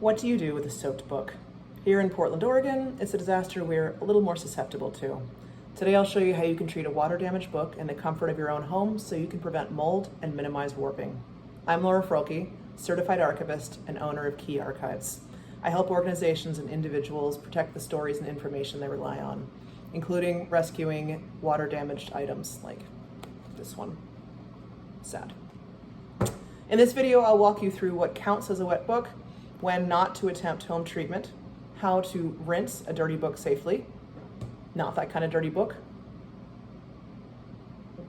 What do you do with a soaked book? Here in Portland, Oregon, it's a disaster we're a little more susceptible to. Today I'll show you how you can treat a water-damaged book in the comfort of your own home so you can prevent mold and minimize warping. I'm Laura Froelke, certified archivist and owner of Key Archives. I help organizations and individuals protect the stories and information they rely on, including rescuing water-damaged items like this one. Sad. In this video, I'll walk you through what counts as a wet book, when not to attempt home treatment, how to rinse a dirty book safely, not that kind of dirty book,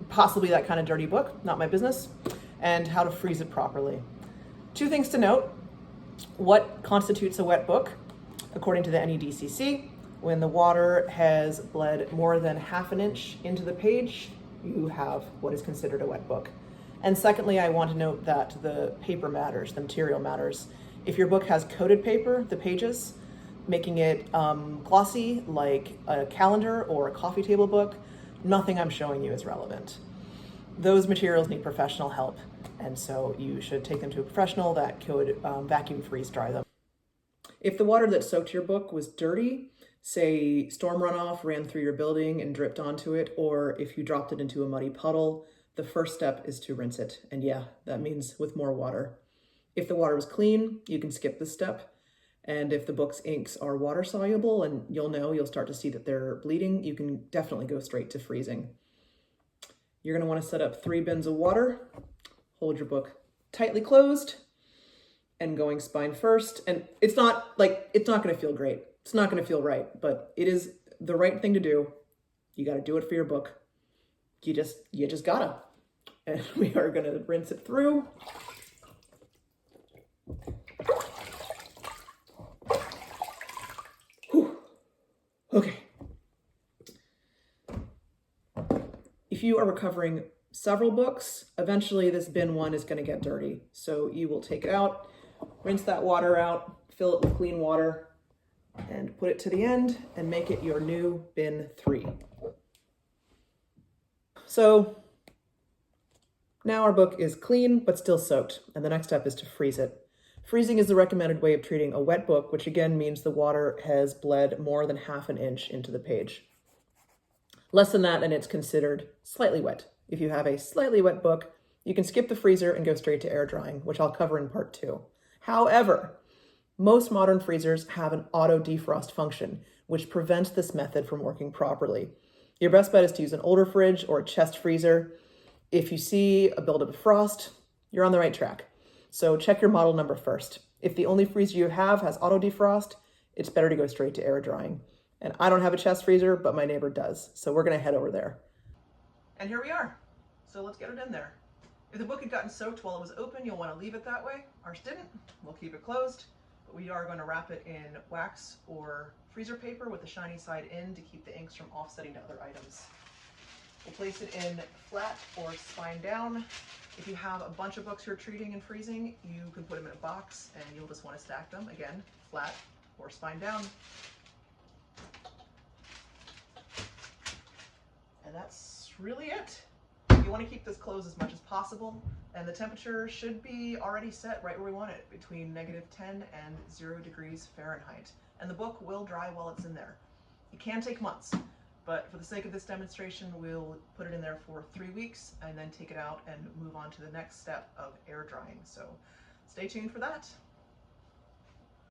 possibly that kind of dirty book, not my business, and how to freeze it properly. Two things to note: what constitutes a wet book? According to the NEDCC, when the water has bled more than ½ inch into the page, you have what is considered a wet book. And secondly, I want to note that the paper matters, the material matters. If your book has coated paper, the pages, making it glossy like a calendar or a coffee table book, nothing I'm showing you is relevant. Those materials need professional help, and so you should take them to a professional that could vacuum freeze dry them. If the water that soaked your book was dirty, say storm runoff ran through your building and dripped onto it, or if you dropped it into a muddy puddle, the first step is to rinse it. And yeah, that means with more water. If the water was clean, you can skip this step. And if the book's inks are water soluble, and you'll start to see that they're bleeding, you can definitely go straight to freezing. You're gonna wanna set up 3 bins of water, hold your book tightly closed, and going spine first. And it's not gonna feel great. It's not gonna feel right, but it is the right thing to do. You gotta do it for your book. You just gotta. And we are gonna rinse it through. Whew. Okay. If you are recovering several books, eventually this bin 1 is gonna get dirty. So you will take it out, rinse that water out, fill it with clean water, and put it to the end and make it your new bin 3. So now our book is clean, but still soaked, and the next step is to freeze it. Freezing is the recommended way of treating a wet book, which again means the water has bled more than ½ an inch into the page. Less than that, and it's considered slightly wet. If you have a slightly wet book, you can skip the freezer and go straight to air drying, which I'll cover in part 2. However, most modern freezers have an auto defrost function, which prevents this method from working properly. Your best bet is to use an older fridge or a chest freezer. If you see a buildup of frost, you're on the right track. So check your model number first. If the only freezer you have has auto defrost, it's better to go straight to air drying. And I don't have a chest freezer, but my neighbor does. So we're gonna head over there. And here we are. So let's get it in there. If the book had gotten soaked while it was open, you'll wanna leave it that way. Ours didn't, we'll keep it closed. But we are gonna wrap it in wax or freezer paper with the shiny side in to keep the inks from offsetting to other items. We'll place it in flat or spine down. If you have a bunch of books you're treating and freezing, you can put them in a box and you'll just want to stack them, again, flat or spine down. And that's really it. You want to keep this closed as much as possible, and the temperature should be already set right where we want it, between -10 and 0 degrees Fahrenheit. And the book will dry while it's in there. It can take months, but for the sake of this demonstration, we'll put it in there for 3 weeks and then take it out and move on to the next step of air drying. So stay tuned for that.